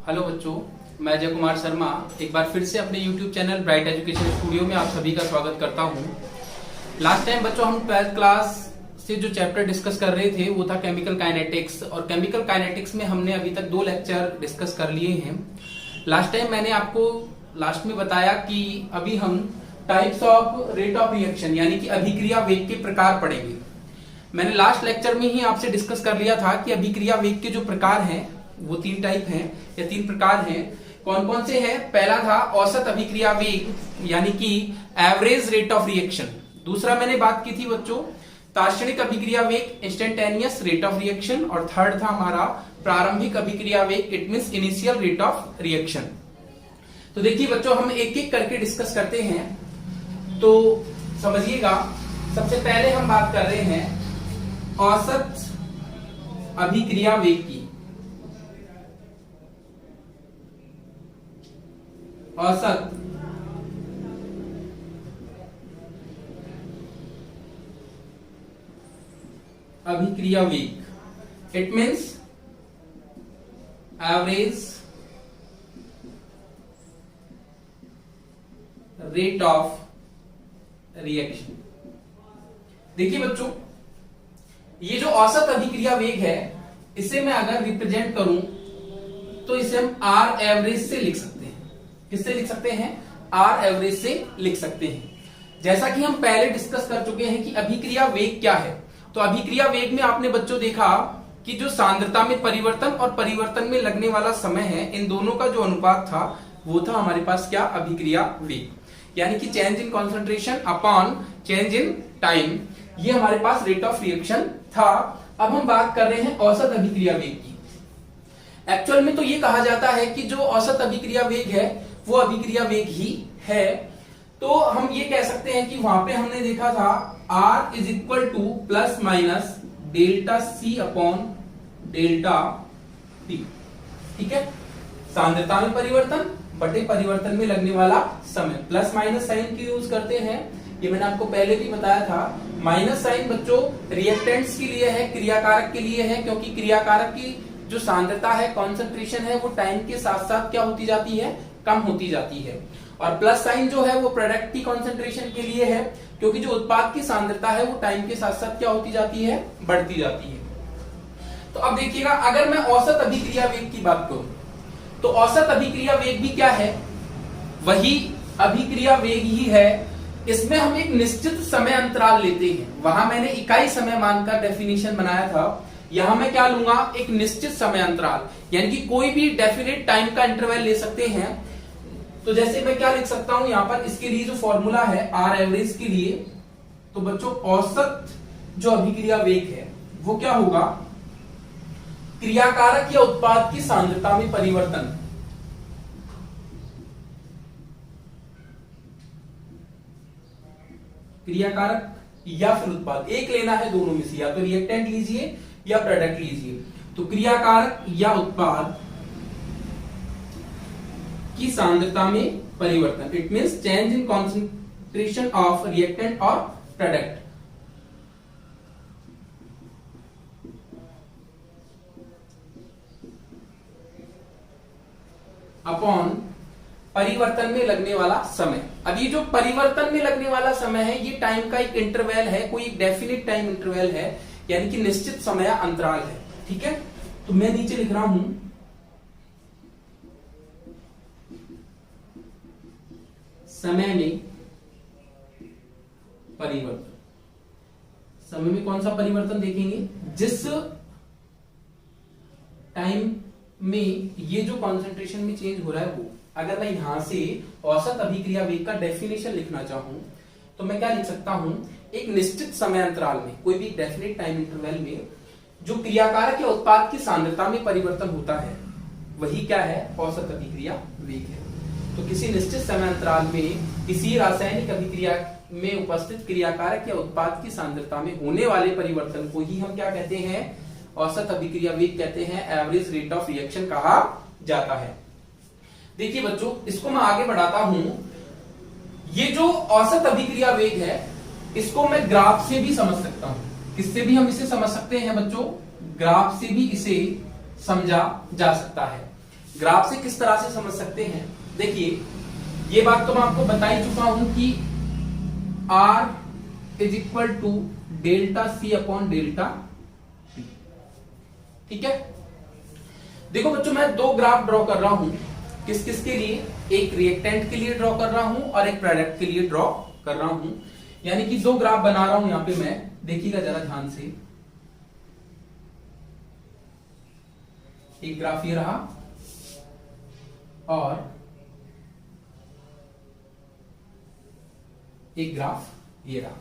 Hello बच्चों, मैं अजय कुमार शर्मा एक बार फिर से अपने YouTube channel bright education studio में आप सभी का स्वागत करता हूं। लास्ट टाइम बच्चों हम 12th क्लास से जो चैप्टर डिस्कस कर रहे थे वो था केमिकल काइनेटिक्स, और केमिकल काइनेटिक्स में हमने अभी तक 2 लेक्चर डिस्कस कर लिए हैं। लास्ट टाइम मैंने आपको लास्ट में बताया कि अभी हम types of rate of reaction यानी कि अभिक्रिया वेग के प्रकार पढ़ेंगे। मैंने लास्ट लेक्चर में ही आपसे डिस्कस कर लिया था कि अभिक्रिया वेग के जो प्रकार हैं वो 3 टाइप हैं या 3 प्रकार हैं। कौन कौन से हैं? पहला था औसत अभिक्रिया वेग यानी कि एवरेज रेट ऑफ रिएक्शन। दूसरा मैंने बात की थी बच्चों तात्क्षणिक अभिक्रिया वेग इंस्टेंटेनियस रेट ऑफ रिएक्शन, और थर्ड था हमारा प्रारंभिक अभिक्रिया वेग, it means initial rate of reaction. तो देखिए बच्चों, हम एक एक करके डिस्कस करते हैं तो समझिएगा। सबसे पहले हम बात कर रहे हैं औसत अभिक्रिया वेग की। औसत अभिक्रिया वेग, it means average rate of reaction. देखिए बच्चों, ये जो औसत अभिक्रिया वेग है इसे मैं अगर रिप्रेजेंट करूं तो इसे हम आर एवरेज से लिख सकते हैं। किससे लिख सकते हैं? आर एवरेज से लिख सकते हैं। जैसा कि हम पहले डिस्कस कर चुके हैं कि अभिक्रिया वेग क्या है। तो अभिक्रिया वेग में आपने बच्चों देखा कि जो सांद्रता में परिवर्तन और परिवर्तन में लगने वाला समय है, इन दोनों का जो अनुपात था वो था हमारे पास क्या? अभिक्रिया वेग, यानी कि change in concentration upon change in time. ये हमारे पास रेट ऑफ रिएक्शन था। अब हम बात कर रहे हैं औसत अभिक्रिया वेग की। एक्चुअल में तो ये कहा जाता है कि जो औसत अभिक्रिया वेग है वो अभिक्रिया वेग ही है। तो हम ये कह सकते हैं कि वहां पे हमने देखा था R is equal two plus minus delta C upon delta T। ठीक है, सांद्रता में परिवर्तन बटे परिवर्तन में लगने वाला समय। प्लस माइनस साइन की यूज करते हैं, ये मैंने आपको पहले भी बताया था। माइनस साइन बच्चों रिएक्टेंट्स के लिए है, क्रियाकारक के लिए है, क्योंकि क्रियाकारक की जो सांद्रता है, कॉन्सेंट्रेशन है, वो टाइम के साथ साथ क्या होती जाती है? कम होती जाती है। और प्लस साइन जो है वो प्रोडक्ट की कॉन्सेंट्रेशन के लिए है, क्योंकि जो उत्पाद की सांद्रता है वो टाइम के साथ साथ क्या होती जाती है? बढ़ती जाती है। तो अब देखिएगा, अगर मैं औसत अभिक्रिया वेग की बात करूं तो औसत अभिक्रिया वेग भी क्या है? वही अभिक्रिया वेग ही है। इसमें हम एक निश्चित समय अंतराल लेते हैं। वहां मैंने इकाई समय मानकर डेफिनेशन बनाया था, यहां मैं क्या लूंगा? एक निश्चित समय अंतराल, यानी कि कोई भी डेफिनेट टाइम का इंटरवल ले सकते हैं। तो जैसे मैं क्या लिख सकता हूं यहां पर, इसके लिए जो फॉर्मूला है आर एवरेज के लिए, तो बच्चों औसत जो अभिक्रिया वेग है वो क्या होगा? क्रियाकारक या उत्पाद की सांद्रता में परिवर्तन क्रियाकारक या फिर उत्पाद, एक लेना है दोनों में से, या तो रिएक्टेंट लीजिए या प्रोडक्ट लीजिए। तो क्रियाकारक या उत्पाद की सांद्रता में परिवर्तन, it means change in concentration of reactant और प्रोडक्ट। अपॉन परिवर्तन में लगने वाला समय। अब ये जो परिवर्तन में लगने वाला समय है ये टाइम का एक इंटरवल है, कोई एक डेफिनेट टाइम इंटरवल है, यानी कि निश्चित समय अंतराल है। ठीक है, तो मैं नीचे लिख रहा हूं समय में परिवर्तन। समय में कौन सा परिवर्तन देखेंगे? जिस टाइम में ये जो कॉन्सेंट्रेशन में चेंज हो रहा है वो। अगर मैं यहां से औसत अभिक्रिया वेग का डेफिनेशन लिखना चाहूं तो मैं क्या लिख सकता हूं? एक निश्चित समय अंतराल में, कोई भी डेफिनेट टाइम इंटरवल में जो क्रियाकारक या उत्पाद की सांद्रता में परिवर्तन होता है वही क्या है? औसत अभिक्रिया वेग है। तो किसी निश्चित समय अंतराल में किसी रासायनिक अभिक्रिया में उपस्थित क्रियाकारक या उत्पाद की सांद्रता में होने वाले परिवर्तन को ही हम क्या कहते हैं? औसत अभिक्रिया वेग कहते हैं, एवरेज रेट ऑफ रिएक्शन कहा जाता है। देखिए बच्चों, इसको मैं आगे बढ़ाता हूं। ये जो औसत अभिक्रिया वेग है इसको मैं ग्राफ से भी समझ सकता हूं। किससे भी हम इसे समझ सकते हैं बच्चों? ग्राफ से भी इसे समझा जा सकता है। ग्राफ से किस तरह से समझ सकते हैं, देखिए ये बात तो मैं आपको बता ही चुका हूं कि R is equal to delta C upon delta P, ठीक है। देखो बच्चों मैं दो ग्राफ ड्रॉ कर रहा हूं, किस किस के लिए, एक रिएक्टेंट के लिए ड्रॉ कर रहा हूं और एक प्रोडक्ट के लिए ड्रॉ कर रहा हूं, यानी कि दो ग्राफ बना रहा हूं यहां पे मैं, देखिएगा जरा ध्यान से। एक ग्राफ ये रहा और एक ग्राफ ये रहा,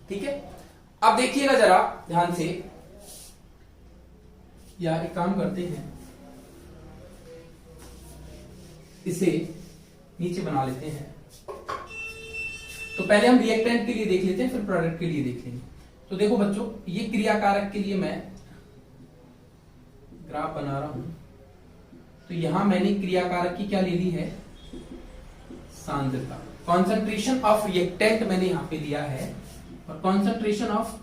ठीक है। अब देखिएगा जरा ध्यान से, या एक काम करते हैं, इसे नीचे बना लेते हैं। तो पहले हम रिएक्टेंट के लिए देख लेते हैं, फिर प्रोडक्ट के लिए देख लेंगे। तो देखो बच्चों, ये क्रियाकारक के लिए मैं ग्राफ बना रहा हूं। तो यहां मैंने क्रियाकारक की क्या ले ली है, सांद्रता, कॉन्सेंट्रेशन ऑफ रिएक्टेंट मैंने यहां पे लिया है, और कॉन्सेंट्रेशन ऑफ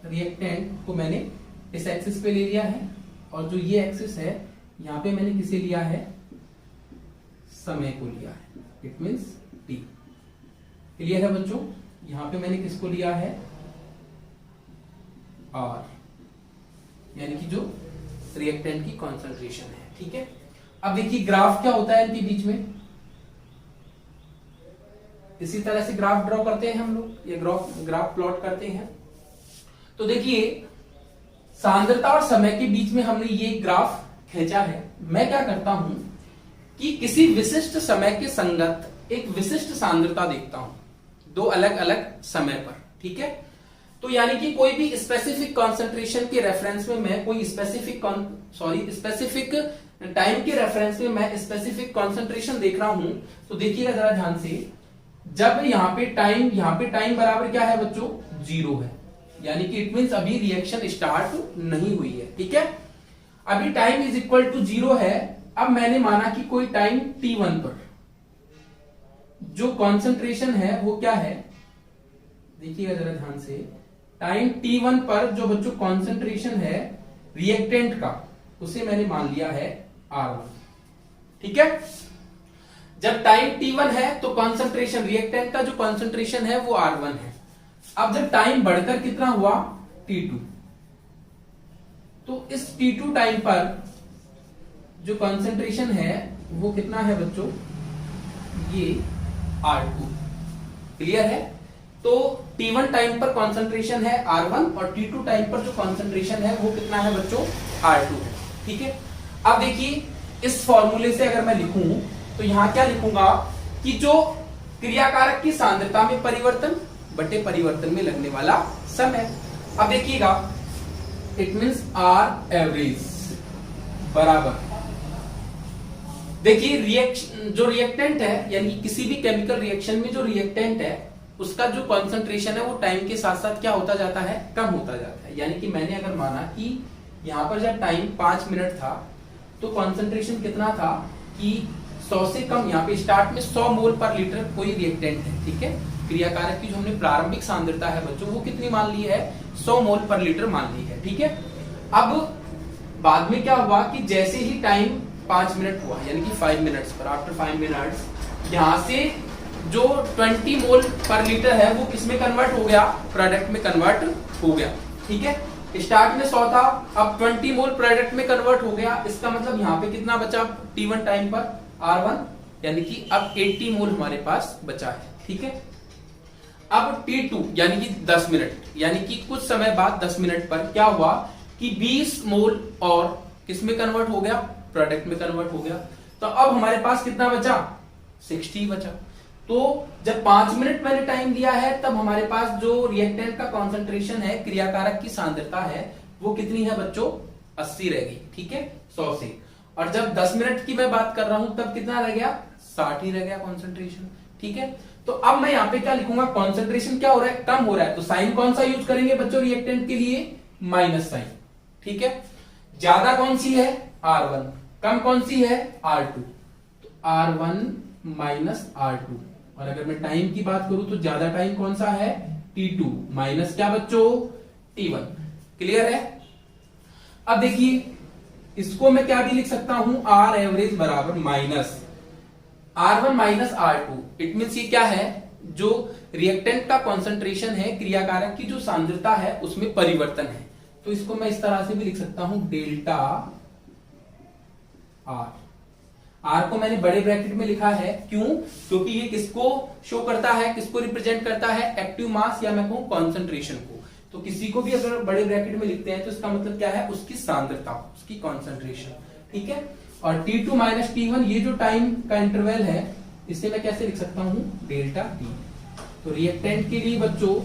रिएक्टेंट को मैंने इस एक्सिस पे ले लिया है, और जो ये एक्सिस है यहां पे मैंने किसे लिया है, समय को लिया है, इट मींस टी। क्लियर है बच्चों, यहां पे मैंने किसको लिया है, आर, यानी कि जो रिएक्टेंट की कॉन्सेंट्रेशन है, ठीक है। अब देखिए ग्राफ क्या होता है इनके बीच में, इसी तरह से ग्राफ ड्रॉ करते हैं हम लोग, ये ग्राफ प्लॉट करते हैं। तो देखिए सांद्रता और समय के बीच में हमने ये ग्राफ खींचा है। मैं क्या करता हूं कि किसी विशिष्ट समय के संगत एक विशिष्ट सांद्रता देखता हूं, दो अलग अलग समय पर, ठीक है। तो यानी कि कोई भी स्पेसिफिक कॉन्सेंट्रेशन के रेफरेंस में मैं कोई स्पेसिफिक टाइम के रेफरेंस में मैं स्पेसिफिक कॉन्सेंट्रेशन देख रहा हूं। तो देखिएगा जरा ध्यान से, जब यहां पे टाइम बराबर क्या है बच्चों, 0 है, यानी कि इट मींस अभी रिएक्शन स्टार्ट नहीं हुई है, ठीक है। अभी टाइम इज इक्वल टू 0 है। अब मैंने माना कि कोई टाइम t1 पर जो कॉन्सेंट्रेशन है वो क्या है, देखिएगा जरा ध्यान से, टाइम t1 पर जो बच्चों कॉन्सेंट्रेशन है रिएक्टेंट का, उसे मैंने मान लिया है R1, ठीक है। जब टाइम t1 है तो कॉन्सेंट्रेशन रिएक्टेंट का जो कॉन्सेंट्रेशन है वो R1 है। अब जब टाइम बढ़कर कितना हुआ, t2, तो इस t2 टाइम पर जो कॉन्सेंट्रेशन है वो कितना है बच्चों, ये R2। क्लियर है। तो t1 टाइम पर कॉन्सेंट्रेशन है R1 और t2 टाइम पर जो कॉन्सेंट्रेशन है वो कितना है बच्चों, R2 है, ठीक है। अब देखिए इस फॉर्मूले से अगर मैं लिखूं तो यहां क्या लिखूंगा कि जो क्रियाकारक की सांद्रता में परिवर्तन बटे परिवर्तन में लगने वाला समय। अब देखिएगा, इट मींस आर एवरेज बराबर, देखिए जो रिएक्टेंट है, यानी किसी भी केमिकल रिएक्शन में जो रिएक्टेंट है उसका जो कॉन्सेंट्रेशन है वो टाइम के साथ साथ क्या होता जाता है, कम होता जाता है। यानी कि मैंने अगर माना कि यहां पर जब टाइम 5 मिनट था तो कॉन्सेंट्रेशन कितना था कि 100 से कम, यहाँ पे स्टार्ट में 100 मोल पर लीटर कोई रिएक्टेंट है, ठीक है। क्रियाकारक की जो हमने प्रारंभिक सांद्रता है बच्चों वो कितनी मान ली है, 100 मोल पर लीटर मान ली है, ठीक है। अब बाद में क्या हुआ कि जैसे ही टाइम 5 मिनट हुआ, यानी कि 5 मिनट्स पर, आफ्टर 5 मिनट्स, यहां से जो 20 मोल पर लीटर है वो किसमें कन्वर्ट हो गया, प्रोडक्ट में कन्वर्ट हो गया, ठीक है। स्टार्ट में 100 था, अब 20 मोल प्रोडक्ट में कन्वर्ट हो गया। इसका मतलब यहाँ पे कितना बचा t1 टाइम पर, R1, यानी कि अब 80 मोल हमारे पास बचा है, ठीक है। अब t2 यानी कि 10 मिनट, यानी कि कुछ समय बाद 10 मिनट पर क्या हुआ कि 20 मोल और किसमें कन्वर्ट हो गया, प्रोडक्ट में कन्वर्ट हो गया। तो अब हमारे पास कितना बचा, 60 बचा। तो जब 5 मिनट मैंने टाइम दिया है तब हमारे पास जो रिएक्टेंट का कॉन्सेंट्रेशन है, क्रियाकारक की सांद्रता है, वो कितनी है बच्चों, 80 रह गई, ठीक है, 100 से। और जब 10 मिनट की मैं बात कर रहा हूं तब कितना रह गया, 60 ही रह गया कॉन्सेंट्रेशन, ठीक है। तो अब मैं यहां पे क्या लिखूंगा, कॉन्सेंट्रेशन क्या हो रहा है, कम हो रहा है, तो साइन कौन सा यूज करेंगे बच्चों रिएक्टेंट के लिए, माइनस साइन, ठीक है। ज्यादा कौन सी है, R1, कम कौन सी है, R2, तो R1 माइनस R2। और अगर मैं टाइम की बात करूं तो ज्यादा टाइम कौन सा है, t2 माइनस क्या बच्चों, t1। क्लियर है। अब देखिए इसको मैं क्या भी लिख सकता हूं, आर एवरेज बराबर minus R1 minus R2। It means ये क्या है, जो रिएक्टेंट का कॉन्सेंट्रेशन है, क्रियाकारक की जो सांद्रता है उसमें परिवर्तन है। तो इसको मैं इस तरह से भी लिख सकता हूं, डेल्टा आर को मैंने बड़े ब्रैकेट में लिखा है, क्यों, क्योंकि ये किसको शो करता है, किसको रिप्रेजेंट करता है, एक्टिव मास या मैं कहूं कॉन्सेंट्रेशन को। तो किसी को भी अगर बड़े ब्रैकेट में लिखते हैं तो इसका मतलब क्या है, उसकी सांद्रता, उसकी कॉन्सेंट्रेशन, ठीक है। और T2 माइनस T1 ये जो टाइम का इंटरवल है, इसे मैं कैसे लिख सकता हूं, डेल्टा T। तो रिएक्टेंट के लिए बच्चों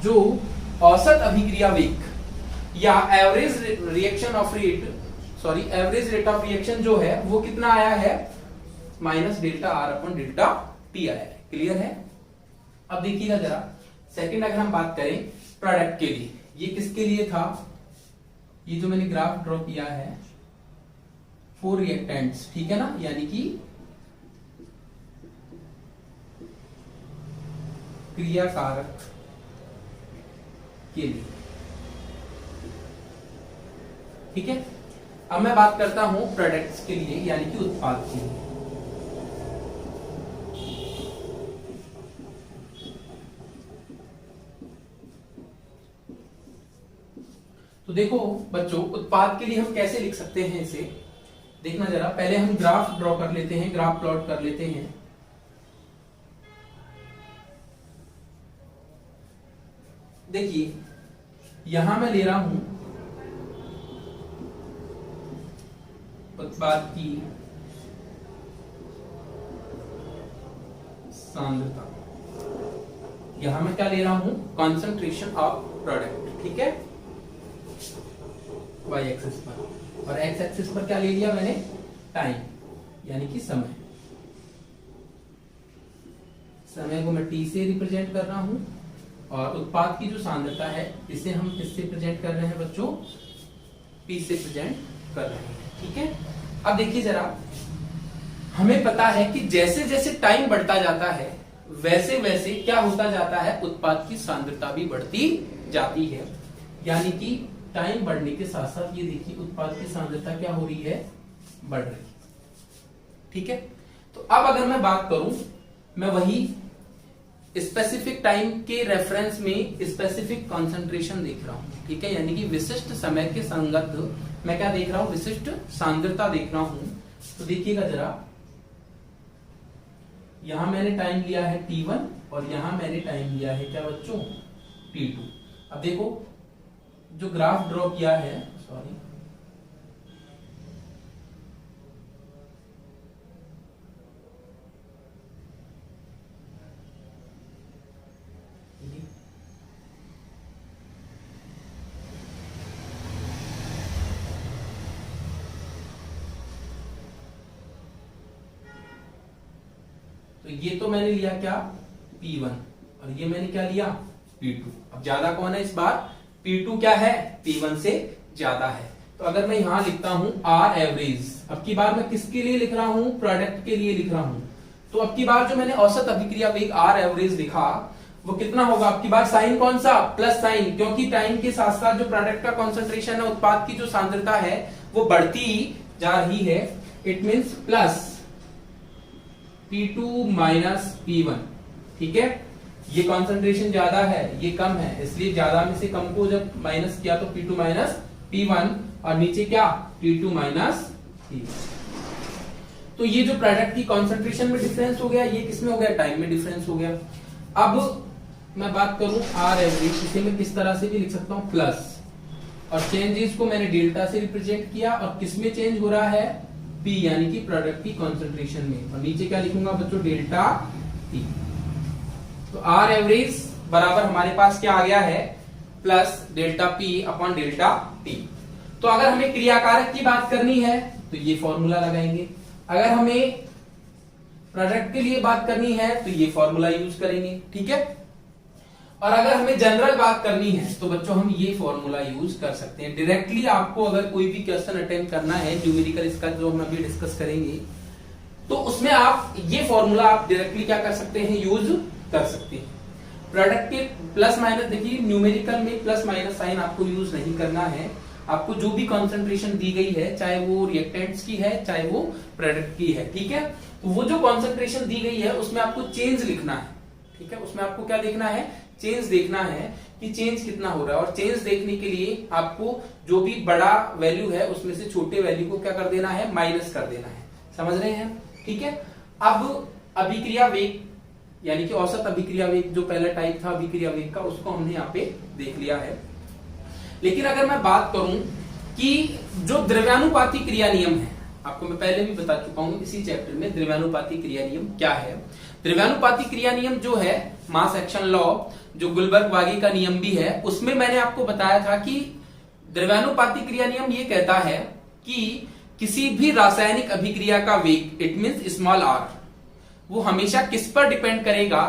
जो औसत अभिक्रिया वेग या average reaction of rate, sorry average rate of reaction जो है वो कितना आया है, minus delta R upon delta T आया है। क्लियर है। अब देखिएगा जरा सेकंड, अगर हम बात करें प्रोडक्ट के लिए, ये किसके लिए था, ये जो मैंने ग्राफ ड्रॉ किया है 4 रिएक्टेंट्स, ठीक है ना, यानी कि क्रियाकारक के लिए, ठीक है। अब मैं बात करता हूं प्रोडक्ट्स के लिए, यानी कि उत्पाद के लिए। तो देखो बच्चों, उत्पाद के लिए हम कैसे लिख सकते हैं इसे, देखना जरा, पहले हम ग्राफ ड्रॉ कर लेते हैं, ग्राफ प्लॉट कर लेते हैं। देखिए यहां मैं ले रहा हूं उत्पाद की सांद्रता, यहां मैं क्या ले रहा हूं, कॉन्सेंट्रेशन ऑफ प्रोडक्ट, ठीक है, y एक्सिस पर, और x एक्सिस पर क्या ले लिया मैंने, टाइम, यानी कि समय। समय को मैं t से रिप्रेजेंट कर रहा हूं, और उत्पाद की जो सांद्रता है इसे हम किससे प्रेजेंट कर रहे हैं बच्चों, p से प्रेजेंट कर रहे हैं, ठीक है। अब देखिए जरा, हमें पता है कि जैसे जैसे टाइम बढ़ता जाता है वैसे वैसे क्या होता जाता है, उत्पाद की सांद्रता भी बढ़ती जाती है, यानी कि टाइम बढ़ने के साथ साथ ये देखिए उत्पाद की सांद्रता क्या हो रही है, बढ़ रही है, ठीक है। तो अब अगर मैं बात करूं, मैं वही स्पेसिफिक टाइम के रेफरेंस में स्पेसिफिक कंसंट्रेशन देख रहा हूं, ठीक है, यानी कि विशिष्ट समय के संगत मैं क्या देख रहा हूं, विशिष्ट सांद्रता देख रहा हूं। तो देखिएगा जरा, यहां मैंने टाइम लिया है T1 और यहां मैंने टाइम लिया है क्या बच्चों, T2। अब देखो जो ग्राफ ड्रॉ किया है, सॉरी, तो ये तो मैंने लिया क्या, P1, और ये मैंने क्या लिया, P2। अब ज्यादा कौन है इस बार, P2 क्या है, P1 से ज्यादा है। तो अगर मैं यहां लिखता हूं R एवरेज, अब की बार मैं किसके लिए लिख रहा हूं, प्रोडक्ट के लिए लिख रहा हूं। तो अब की बार जो मैंने औसत अभिक्रिया वेग R एवरेज लिखा वो कितना होगा, अब की बार साइन कौन सा, प्लस साइन, क्योंकि टाइम के साथ साथ जो प्रोडक्ट का कॉन्सेंट्रेशन है, उत्पाद की जो सांद्रता है वो बढ़ती जा रही है। It means plus P2 minus P1, ठीक है। ये कॉन्सेंट्रेशन ज्यादा है, ये कम है, इसलिए ज्यादा में से कम को जब माइनस किया तो P2 माइनस P1, और नीचे क्या, T2 माइनस P1। तो ये जो प्रोडक्ट की कॉन्सेंट्रेशन में डिफरेंस हो गया, ये किसमें हो गया, टाइम में डिफरेंस हो गया। अब मैं बात करूं R एवरेज, इसे मैं किस तरह से भी लिख सकता हूं, प्लस, और चेंजेस को मैंने डेल्टा से रिप्रेजेंट किया, और किसमें चेंज हो रहा है, P, यानी कि प्रोडक्ट की कॉन्सेंट्रेशन में, और नीचे क्या लिखूंगा बच्चों, डेल्टा T। तो R एवरेज बराबर हमारे पास क्या आ गया है, plus delta P upon delta T। तो अगर हमें क्रियाकारक की बात करनी है तो ये फॉर्मूला लगाएंगे, अगर हमें प्रोडक्ट के लिए बात करनी है तो ये फॉर्मूला यूज करेंगे, ठीक है। और अगर हमें जनरल बात करनी है तो बच्चों हम ये फॉर्मूला यूज कर सकते हैं डायरेक्टली। आपको अगर कोई भी क्वेश्चन अटेम्प्ट करना है न्यूमेरिकल, इसका जो हम अभी डिस्कस करेंगे, तो उसमें आप ये फॉर्मूला आप डायरेक्टली क्या कर सकते हैं, यूज कर सकते हैं। प्रोडक्ट के प्लस माइनस, देखिए न्यूमेरिकल में प्लस माइनस साइन आपको यूज नहीं करना है, आपको जो भी कॉन्सेंट्रेशन दी गई है, चाहे वो रिएक्टेंट्स की है चाहे वो प्रोडक्ट की है, ठीक है, तो वो जो कॉन्सेंट्रेशन दी गई है उसमें आपको चेंज लिखना है, ठीक है, उसमें आपको क्या देखना है, चेंज देखना है कि चेंज कितना हो रहा है, और चेंज देखने के लिए आपको जो भी बड़ा वैल्यू है उसमें से छोटे वैल्यू को क्या कर देना है, माइनस कर देना है, समझ रहे हैं, ठीक है। अब अभिक्रिया वेग यानी कि औसत अभिक्रिया वेग जो पहला टाइप था अभिक्रिया वेग का, उसको हमने यहाँ पे देख लिया है। लेकिन अगर मैं बात करूं कि जो द्रव्यानुपाती क्रिया नियम है, आपको मैं पहले भी बता चुका हूं इसी चैप्टर में, द्रव्यानुपाती क्रिया नियम क्या है। द्रव्यानुपाती क्रिया नियम जो है, मास एक्शन लॉ, जो गुलबर्ग-वागे का नियम भी है, उसमें मैंने आपको बताया था कि द्रव्यानुपाती क्रिया नियम ये कहता है कि किसी भी रासायनिक अभिक्रिया का वेग, इट मींस स्मॉल आर, वो हमेशा किस पर डिपेंड करेगा,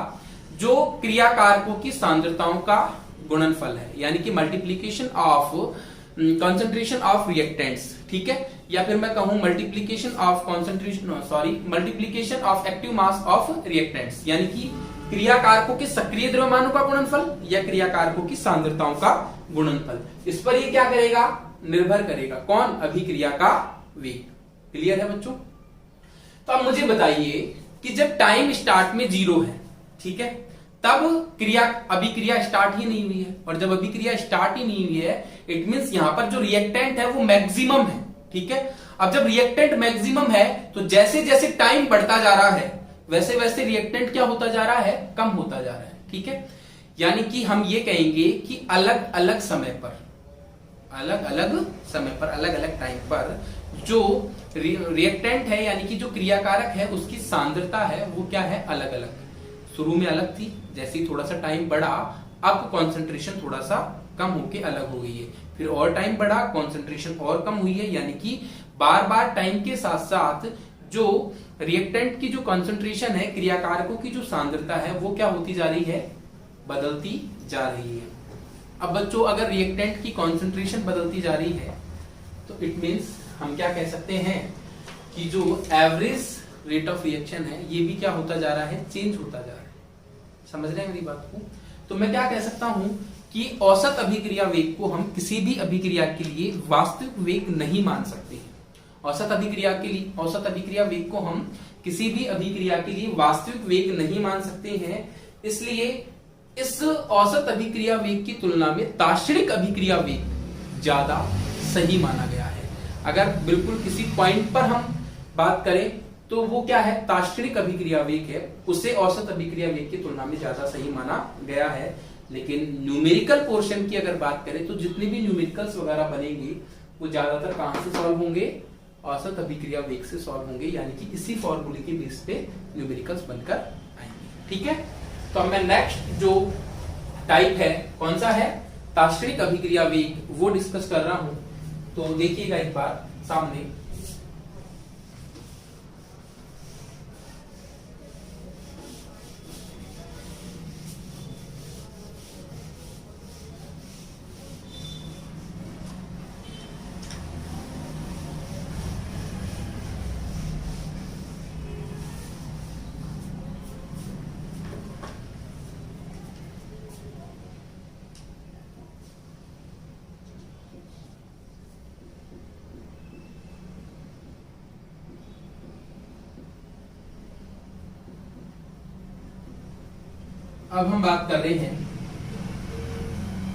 जो क्रिया कारकों की सांद्रताओं का गुणनफल है, यानी कि multiplication of concentration of reactants, ठीक है, या फिर मैं कहूं multiplication of multiplication of active mass of reactants, यानी कि क्रिया कारकों के सक्रिय द्रव्यमानों का गुणनफल या क्रिया कारकों की सांद्रताओं का गुणनफल, इस पर ये क्या करेगा, निर्भर करेगा, कौन, अभिक्रिया का वेग। क्लियर है बच्चों। तो अब मुझे बताइए कि जब टाइम स्टार्ट में 0 है, ठीक है, तब अभिक्रिया स्टार्ट ही नहीं हुई है, और जब अभिक्रिया स्टार्ट ही नहीं हुई है, इट मींस यहां पर जो रिएक्टेंट है वो मैक्सिमम है, ठीक है। अब जब रिएक्टेंट मैक्सिमम है तो जैसे जैसे टाइम बढ़ता जा रहा है वैसे वैसे रिएक्टेंट क्या होता जा रहा है, कम होता जा रहा है, ठीक है। यानी कि हम ये कहेंगे कि अलग अलग समय पर अलग अलग टाइम पर जो रिएक्टेंट है यानी कि जो क्रियाकारक है उसकी सांद्रता है वो क्या है, अलग अलग। शुरू में अलग थी, जैसे ही थोड़ा सा टाइम बढ़ा अब कॉन्सेंट्रेशन थोड़ा सा कम होके अलग हो गई है, फिर और टाइम बढ़ा कॉन्सेंट्रेशन और कम हुई है, यानी कि बार बार टाइम के साथ साथ जो रिएक्टेंट की जो कॉन्सेंट्रेशन है, क्रियाकारकों की जो सांद्रता है वो क्या होती जा रही है, बदलती जा रही है। अब बच्चों अगर रिएक्टेंट की कॉन्सेंट्रेशन बदलती जा रही है तो इट मींस हम क्या कह सकते हैं कि जो एवरेज रेट ऑफ रिएक्शन है ये भी क्या होता जा रहा है, चेंज होता जा रहा है। समझ रहे हैं मेरी बात को। तो मैं क्या कह सकता हूं कि औसत अभिक्रिया वेग को हम किसी भी अभिक्रिया के लिए वास्तविक वेग नहीं मान सकते हैं। औसत अभिक्रिया वेग को हम किसी भी अभिक्रिया के लिए वास्तविक वेग नहीं मान सकते हैं। इसलिए इस औसत अभिक्रिया वेग की तुलना में तात्क्षणिक अभिक्रिया वेग ज्यादा सही माना गया है। अगर बिल्कुल किसी पॉइंट पर हम बात करें तो वो क्या है, तात्क्षणिक अभिक्रिया वेग है, उसे औसत अभिक्रिया वेग की तुलना में ज्यादा सही माना गया है। लेकिन न्यूमेरिकल पोर्शन की अगर बात करें तो जितने भी न्यूमेरिकल्स वगैरह बनेंगे वो ज्यादातर कहां से सॉल्व होंगे, औसत अभिक्रिया वेग से सॉल्व होंगे, यानी कि इसी फॉर्मूले के बेस पे न्यूमेरिकल्स बनकर आएंगे। ठीक है, तो मैं नेक्स्ट जो टाइप है कौन सा है, तात्क्षणिक अभिक्रिया वेग, वो डिस्कस कर रहा हूं। तो देखिएगा एक बार सामने, अब हम बात कर रहे हैं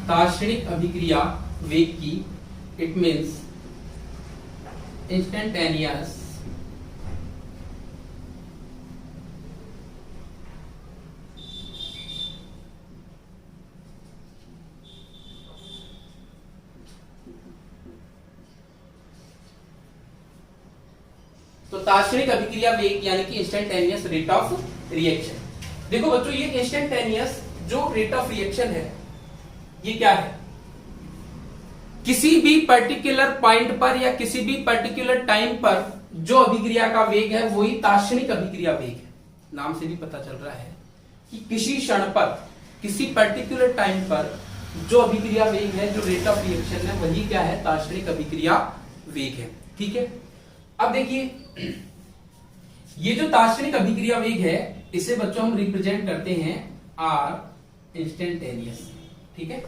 तात्क्षणिक अभिक्रिया वेग की। इट मीन्स इंस्टेंटेनियस तो तात्क्षणिक अभिक्रिया वेग यानी कि इंस्टेंटेनियस रेट ऑफ रिएक्शन। देखो बच्चों, ये इंस्टेंटेनियस जो रेट ऑफ रिएक्शन है ये क्या है, किसी भी पर्टिकुलर पॉइंट पर या किसी भी पर्टिकुलर टाइम पर जो अभिक्रिया का वेग है वही तात्क्षणिक अभिक्रिया वेग है। नाम से भी पता चल रहा है कि किसी क्षण पर किसी पर्टिकुलर टाइम पर जो अभिक्रिया वेग है, जो रेट ऑफ रिएक्शन है, वही क्या है, तात्क्षणिक अभिक्रिया वेग है। ठीक है, अब देखिए ये जो तात्क्षणिक अभिक्रिया वेग है इसे बच्चों हम रिप्रेजेंट करते हैं आर इंस्टेंटेनियस। ठीक है,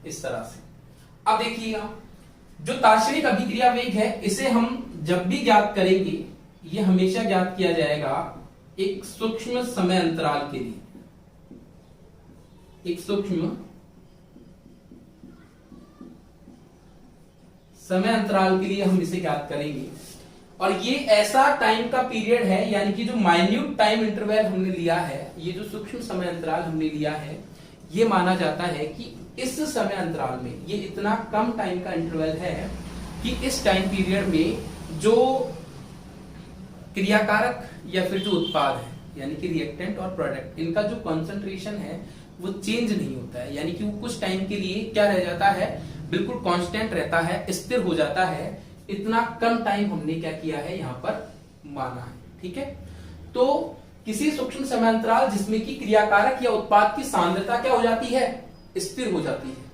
इस तरह से। अब देखिएगा जो तार्क्षणिक अभिक्रिया वेग है इसे हम जब भी ज्ञात करेंगे, ये हमेशा ज्ञात किया जाएगा एक सूक्ष्म समय अंतराल के लिए। एक सूक्ष्म समय अंतराल के लिए हम इसे ज्ञात करेंगे, और ये ऐसा टाइम का पीरियड है, यानी कि जो माइन्यूट टाइम इंटरवल हमने लिया है, ये जो सूक्ष्म समय अंतराल हमने लिया है, ये माना जाता है कि इस समय अंतराल में, ये इतना कम टाइम का इंटरवल है कि इस टाइम पीरियड में जो क्रियाकारक या फिर जो उत्पाद है, यानी कि रिएक्टेंट और प्रोडक्ट, इनका जो कॉन्सेंट्रेशन है वो चेंज नहीं होता है, यानी कि वो कुछ टाइम के लिए क्या रह जाता है, बिल्कुल कांस्टेंट रहता है, स्थिर हो जाता है। इतना कम टाइम हमने क्या किया है यहाँ पर माना है, ठीक है। तो किसी सूक्ष्म समय अंतराल जिसमें कि क्रियाकारक या उत्पाद की सांद्रता क्या हो जाती है, स्थिर हो जाती है,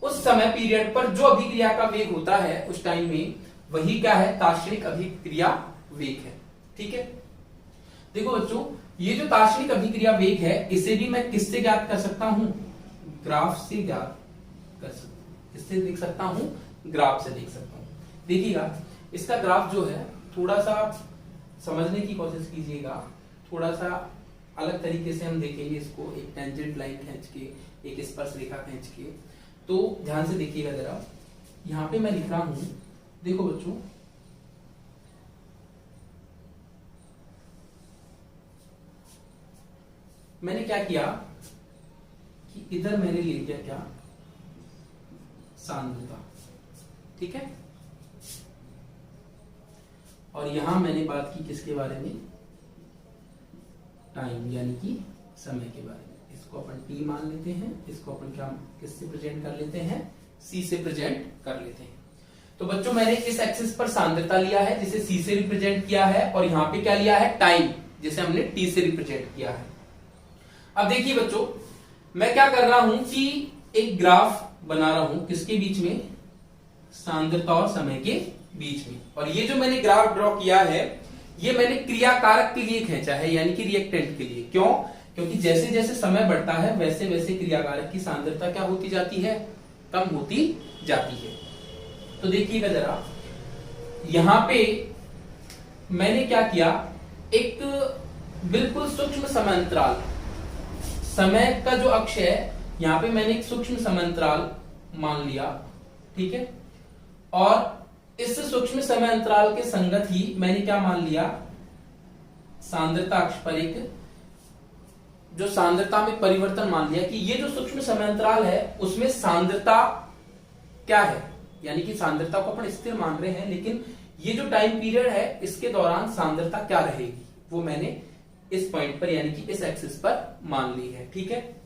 उस समय पीरियड पर जो अभिक्रिया का वेग होता है उस टाइम में, वही क्या है, तार्क्षणिक अभिक्रिया वेग है, ठीक है। देखो बच्चों, ये जो तार्क्षणिक अभिक्रिया वेग है इसे भी मैं किससे ज्ञात कर सकता हूं, ग्राफ से ज्ञात कर सकता हूं। किससे देख सकता हूं, ग्राफ से देख सकता हूं। देखिएगा, इसका ग्राफ जो है थोड़ा सा समझने की कोशिश कीजिएगा, थोड़ा सा अलग तरीके से हम देखेंगे इसको, एक टेंजेंट लाइन खींच के, एक स्पर्श रेखा खींच के। तो ध्यान से देखिएगा जरा, यहां पे मैं लिख रहा हूं, देखो बच्चों, मैंने क्या किया कि इधर मैंने ले लिया क्या, सांद्रता, ठीक है, और यहां मैंने बात की किसके बारे में, टाइम, यानी कि समय के बारे में। इसको अपन टी मान लेते हैं, इसको अपन क्या किससे प्रेजेंट कर लेते हैं, सी से प्रेजेंट कर लेते हैं। तो बच्चों, मैंने इस एक्सिस पर सांद्रता लिया है जिसे सी से रिप्रेजेंट किया है, और यहां पे क्या लिया है, टाइम, जिसे हमने टी से रिप्रेजेंट किया है। अब देखिए बच्चों, मैं क्या कर रहा हूं कि एक ग्राफ बना रहा हूं, किसके बीच में, सांद्रता और समय के बीच में। और ये जो मैंने ग्राफ ड्रॉ किया है, ये मैंने क्रियाकारक के लिए खींचा है, यानी कि रिएक्टेंट के लिए। क्यों? क्योंकि जैसे जैसे समय बढ़ता है वैसे वैसे क्रियाकारक की सांद्रता क्या होती जाती है, कम होती जाती है। तो देखिएगा जरा, यहां पे मैंने क्या किया, एक बिल्कुल सूक्ष्म समय अंतराल, समय का जो अक्ष है, यहां पे मैंने एक सूक्ष्म समय अंतराल मान लिया, ठीक है, और इस सूक्ष्म समय अंतराल के संगत ही मैंने क्या मान लिया, सांद्रता अक्ष पर एक जो सांद्रता में परिवर्तन मान लिया कि ये जो सूक्ष्म समय अंतराल है उसमें सांद्रता क्या है, यानी कि सांद्रता को अपन स्थिर मान रहे हैं, लेकिन ये जो टाइम पीरियड है इसके दौरान सांद्रता क्या रहेगी, वो मैंने इस पॉइंट पर, यानी कि इस एक्सिस पर मान ली है, ठीक है।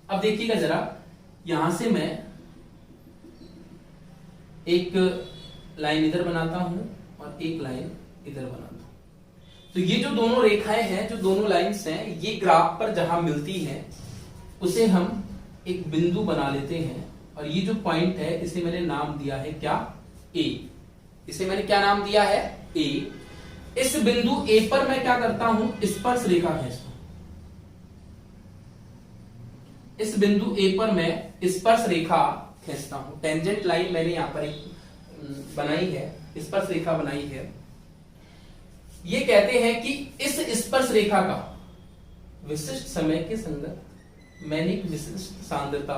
अब देखिएगा जरा, यहां से मैं एक लाइन इधर बनाता हूं और एक लाइन इधर बनाता हूं। तो ये जो दोनों रेखाएं हैं, जो दोनों लाइंस हैं, ये ग्राफ पर जहां मिलती हैं उसे हम एक बिंदु बना लेते हैं, और ये जो पॉइंट है इसे मैंने नाम दिया है क्या, ए। इसे मैंने क्या नाम दिया है, ए। इस बिंदु ए पर मैं क्या करता हूं, स्पर्श रेखा खींचता हूं। इस बिंदु ए पर मैं स्पर्श रेखा खींचता हूं। टेंजेंट लाइन मैंने यहां पर एक बनाई है, स्पर्श रेखा बनाई है। ये कहते हैं कि इस स्पर्श रेखा का विशिष्ट समय के संगत मैंने एक विशिष्ट सांद्रता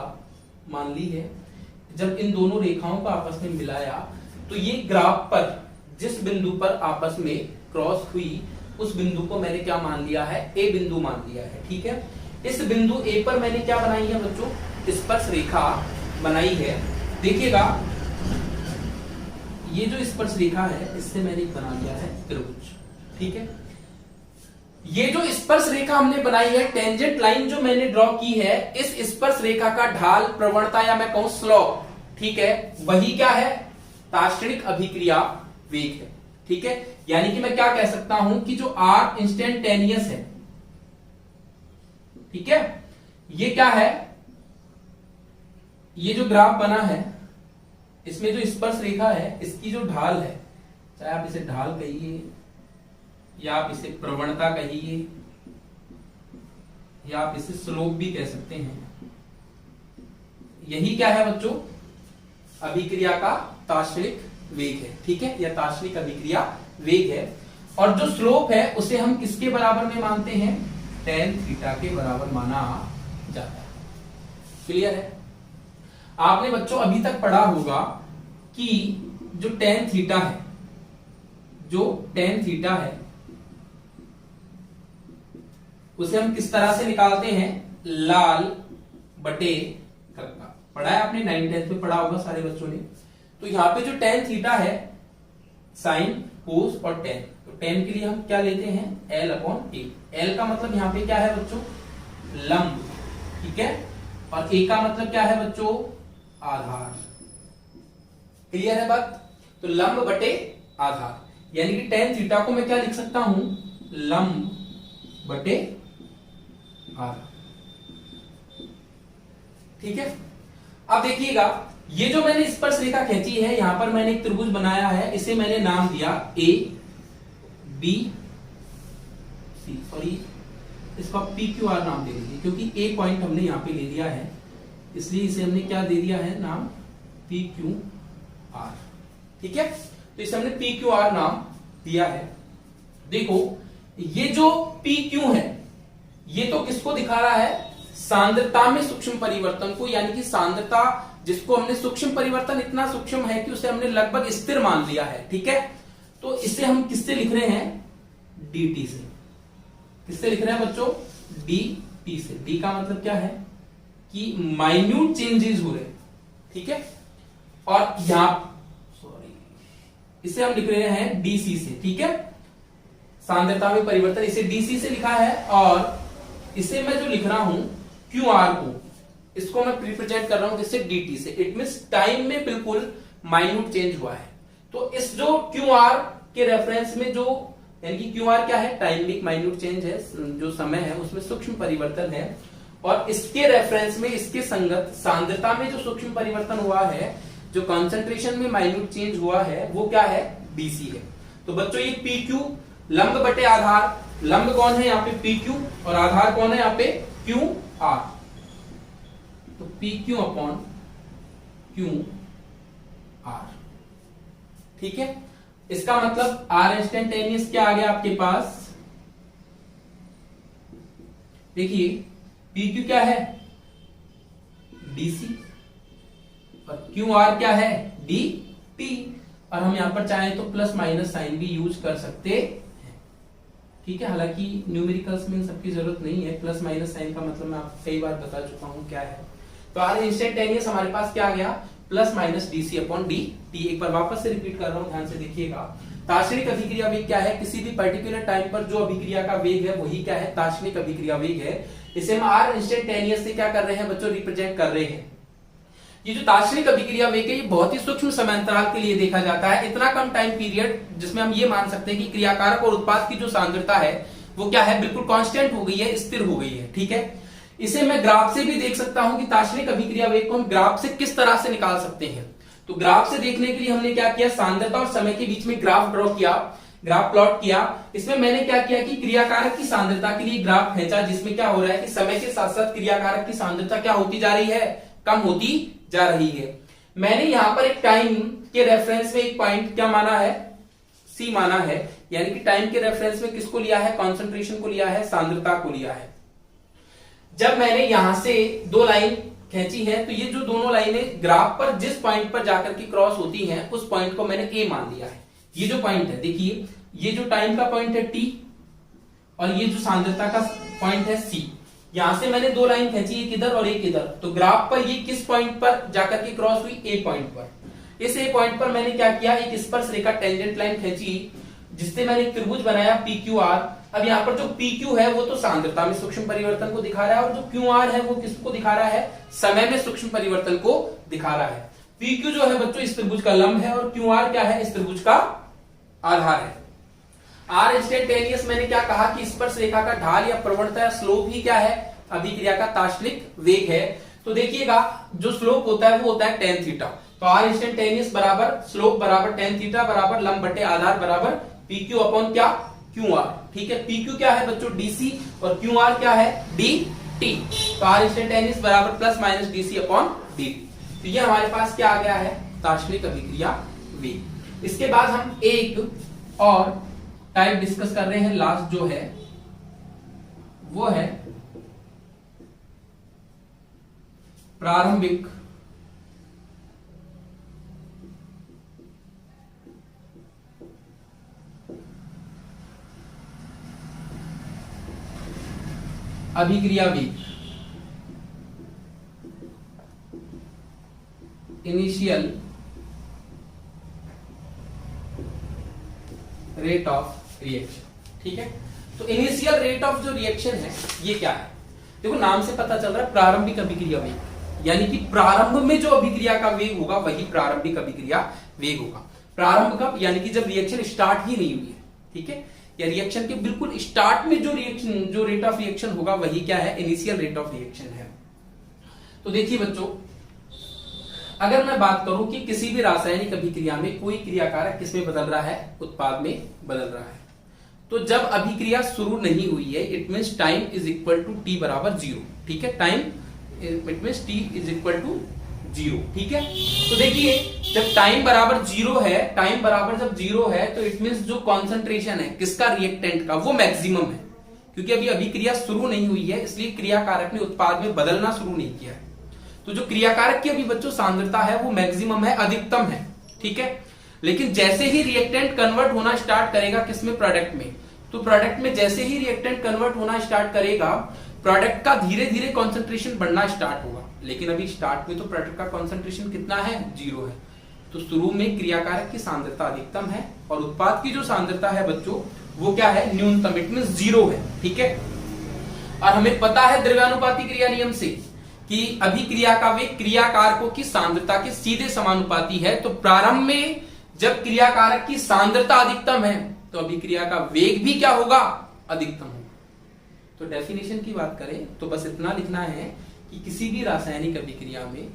मान ली है। जब इन दोनों रेखाओं को आपस में मिलाया तो ये ग्राफ पर जिस बिंदु पर आपस में क्रॉस हुई उस बिंदु को मैंने क्या मान लिया है, ए बिंदु मान लिया है, ठीक है। इस बिंदु ए पर मैंने क्या बनाई है बच्चों, स्पर्श रेखा बनाई है। देखिएगा, ये जो स्पर्श रेखा है इससे मैंने बना लिया है त्रिभुज, ठीक है। ये जो स्पर्श रेखा हमने बनाई है, टेंजेंट लाइन जो मैंने ड्रॉ की है, इस स्पर्श रेखा का ढाल, प्रवणता या मैं कहूं स्लोप, ठीक है, वही क्या है, तार्क्षणिक अभिक्रिया वेग है, ठीक है। यानी कि मैं क्या कह सकता हूं कि जो आर इंस्टेंटेनियस है, ठीक है, ये क्या है, ये जो ग्राफ बना है इसमें जो स्पर्श रेखा है इसकी जो ढाल है, चाहे आप इसे ढाल कहिए या आप इसे प्रवणता कहिए या आप इसे स्लोप भी कह सकते हैं, यही क्या है बच्चों, अभिक्रिया का तात्क्षणिक वेग है, ठीक है, या तात्क्षणिक अभिक्रिया वेग है। और जो स्लोप है उसे हम किसके बराबर में मानते हैं, tan थीटा के बराबर माना जाता है। क्लियर है? आपने बच्चों अभी तक पढ़ा होगा कि जो tan थीटा है, जो tan थीटा है उसे हम किस तरह से निकालते हैं, लाल बटे कर्का। पढ़ा है आपने, 9th-10th में पढ़ा होगा सारे बच्चों ने। तो यहां पे जो tan थीटा है, साइन, कोस और tan, तो tan के लिए हम क्या लेते हैं, L/A। L का मतलब यहां पे क्या है बच्चों, लंब, ठीक है, और A का मतलब क्या है बच्चों, आधार। क्लियर है बात? तो लंब बटे आधार, यानी कि tan थीटा को मैं क्या लिख सकता हूं, लंब बटे आधार, ठीक है। अब देखिएगा, ये जो मैंने स्पर्श रेखा खींची है, यहां पर मैंने एक त्रिभुज बनाया है, इसे मैंने नाम दिया A B C, सॉरी इसका PQR नाम दे दीजिए, क्योंकि A पॉइंट हमने यहां पे ले लिया है, इसलिए इसे हमने क्या दे दिया है नाम, PQR, ठीक है। तो इसे हमने PQR नाम दिया है। देखो ये जो PQ है, ये तो किसको दिखा रहा है, सांद्रता में सूक्ष्म परिवर्तन को, यानी कि सांद्रता जिसको हमने सूक्ष्म परिवर्तन इतना सूक्ष्म है कि उसे हमने लगभग स्थिर मान लिया है, ठीक है। तो इसे हम किससे लिख रहे हैं, dt से। किससे लिख रहे हैं बच्चों, dt से। d का मतलब क्या है कि माइन्यूट चेंजेस हो रहे, ठीक है। और यहां इसे हम लिख रहे हैं dc से, ठीक है, सांद्रता में परिवर्तन, इसे dc से लिखा है। और इसे मैं जो लिख रहा हूं QR को, इसको मैं रिप्रेजेंट कर रहा हूं किससे, dt से। इट मींस टाइम में बिल्कुल माइन्यूट चेंज हुआ है। तो इस जो QR के रेफरेंस में जो, यानी कि QR क्या है, टाइम में माइन्यूट चेंज है, जो समय है उसमें सूक्ष्म परिवर्तन है, और इसके रेफरेंस में इसके संगत सांद्रता में जो सूक्ष्म परिवर्तन हुआ है, जो कॉन्सेंट्रेशन में माइन्यूट चेंज हुआ है, वो क्या है, DC है। तो बच्चों ये PQ लंब बटे आधार, लंब कौन है यहाँ पे PQ, और आधार कौन है यहाँ पे QR, तो PQ अपॉन QR, ठीक है। इसका मतलब R इंस्टेंटेनियस क्या आ गया आपके पास, देखिए PQ क्या है, DC, और QR क्या है, DT। और हम यहां पर चाहें तो प्लस माइनस साइन भी यूज कर सकते हैं, ठीक है। हालांकि न्यूमेरिकल्स में सबकी जरूरत नहीं है, प्लस माइनस साइन का मतलब मैं आपको कई बार बता चुका हूं क्या है। तो आर इंस्टेंटेनियस हमारे पास क्या आ गया, plus minus DC upon dt। एक बार वापस से रिपीट कर रहा हूं, ध्यान से देखिएगा। तात्क्षणिक अभिक्रिया वेग क्या है, किसी भी पर्टिकुलर टाइम पर जो अभिक्रिया का वेग है वही क्या है, तात्क्षणिक अभिक्रिया वेग है। इसे हम आर इंस्टेंटेनियस से क्या कर रहे हैं बच्चों, रिप्रेजेंट कर रहे हैं। ये जो तात्क्षणिक अभिक्रिया वेग है, ये बहुत ही सूक्ष्म समयांतराल के लिए देखा जाता है, इतना कम टाइम पीरियड जिसमें हम ये मान सकते हैं कि क्रियाकारक और उत्पाद की जो सांद्रता है वो क्या है, बिल्कुल कांस्टेंट हो गई है, स्थिर हो गई है, ठीक है। इसे मैं ग्राफ से भी देख सकता हूं कि तात्क्षणिक अभिक्रिया वेग को हम ग्राफ से किस तरह से निकाल सकते हैं। तो ग्राफ से देखने के लिए हमने क्या किया, सांद्रता और समय के बीच में ग्राफ ड्रॉ किया, ग्राफ प्लॉट किया। इसमें मैंने क्या किया कि क्रियाकारक की सांद्रता के लिए ग्राफ खींचा, जिसमें क्या हो रहा है कि समय के साथ साथ क्रियाकारक की सांद्रता क्या होती जा रही है, कम होती जा रही है। मैंने यहां पर एक टाइम के रेफरेंस में एक पॉइंट क्या माना है, C माना है, यानी कि टाइम के रेफरेंस में किसको लिया है, कॉन्सेंट्रेशन को लिया है, सांद्रता को लिया है। जब मैंने यहां से दो लाइन खींची है, तो ये जो दोनों लाइनें ग्राफ पर जिस पॉइंट पर जाकर के क्रॉस होती हैं, उस पॉइंट को मैंने A मान लिया है। ये जो पॉइंट है, देखिए ये जो टाइम का पॉइंट है T, और ये जो सांद्रता का पॉइंट है C। यहां से मैंने दो लाइन खींची, एक इधर और एक इधर। तो ग्राफ पर ये किस पॉइंट पर जाकर के क्रॉस हुई, A पॉइंट पर। इस A पॉइंट पर मैंने क्या किया, एक स्पर्श रेखा टेंजेंट लाइन खींची, जिससे मैंने एक त्रिभुज बनाया PQR। अब यहाँ पर जो PQ है वो तो सांद्रता में सूक्ष्म परिवर्तन को दिखा रहा है, और जो QR है वो किसको दिखा रहा है, समय में सूक्ष्म परिवर्तन को दिखा रहा है। PQ जो है बच्चों इस त्रिभुज का लंब है, और QR क्या है, इस त्रिभुज का आधार है। आर इंस्टेंटेनियस मैंने क्या कहा कि स्पर्श रेखा का ढाल या प्रवणता या स्लोप ही क्या है, अभिक्रिया का तात्क्षणिक वेग है। तो देखिएगा जो स्लोप होता है वो होता है tan थीटा। तो आर इंस्टेंटेनियस बराबर स्लोप बराबर tan थीटा बराबर लंब बटे आधार बराबर PQ अपॉन क्या, QR, ठीक है। PQ क्या है बच्चों, DC, और QR क्या है, DT। तो आर इंस्टेंटेनियस बराबर plus minus DC upon DT। तो ये हमारे पास क्या आ गया है, दार्शनिक अभिक्रिया वेग। इसके बाद हम एक और टाइप डिस्कस कर रहे हैं, लास्ट जो है वो है प्रारंभिक अभिक्रिया वेग, इनिशियल रेट ऑफ रिएक्शन। ठीक है, तो इनिशियल रेट ऑफ जो रिएक्शन है ये क्या है? देखो नाम से पता चल रहा है प्रारंभिक अभिक्रिया वेग, यानी कि प्रारंभ में जो अभिक्रिया का वेग होगा वही प्रारंभिक अभिक्रिया वेग होगा। प्रारंभ कब? यानी कि जब रिएक्शन स्टार्ट ही नहीं हुई है। ठीक है, या रिएक्शन के बिल्कुल स्टार्ट में जो रेट ऑफ रिएक्शन होगा वही क्या है? इनिशियल रेट ऑफ रिएक्शन है। तो देखिए बच्चों, अगर मैं बात करूं कि किसी भी रासायनिक अभिक्रिया में कोई क्रियाकारक किसमें बदल रहा है? उत्पाद में बदल रहा है। तो जब अभिक्रिया शुरू नहीं हुई है, it means time is equal to T बराबर 0। ठीक है, time it means T is equal to 0। ठीक है, तो देखिए जब टाइम बराबर 0 है, टाइम बराबर जब 0 है तो इट मीन्स जो कॉन्सेंट्रेशन है किसका? रिएक्टेंट का, वो मैक्सिमम है। क्योंकि अभी अभिक्रिया शुरू नहीं हुई है, इसलिए क्रियाकारक ने उत्पाद में बदलना शुरू नहीं किया है। तो जो क्रियाकारक की अभी बच्चों सांद्रता है वो मैक्सिमम है, अधिकतम है। ठीक है, लेकिन जैसे ही रिएक्टेंट कन्वर्ट होना स्टार्ट करेगा किसमें? प्रोडक्ट में। तो प्रोडक्ट में जैसे ही रिएक्टेंट कन्वर्ट होना स्टार्ट करेगा, प्रोडक्ट का धीरे धीरे कॉन्सेंट्रेशन बढ़ना स्टार्ट होगा। लेकिन अभी स्टार्ट में तो प्रोडक्ट का कॉन्सेंट्रेशन कितना है? 0 है। तो शुरू में क्रियाकारक की सांद्रता अधिकतम है और उत्पाद की जो सांद्रता है बच्चों वो क्या है? न्यूनतम, इट मींस 0 है। ठीक है, और हमें पता है द्रव्यानुपाती क्रिया नियम से कि अभिक्रिया का वेग क्रियाकारकों की सांद्रता के सीधे समानुपाती है। तो प्रारंभ में जब क्रियाकारक की सांद्रता अधिकतम है तो अभिक्रिया का वेग भी क्या होगा? अधिकतम होगा। तो डेफिनेशन की बात करें तो बस इतना लिखना है कि किसी भी रासायनिक अभिक्रिया में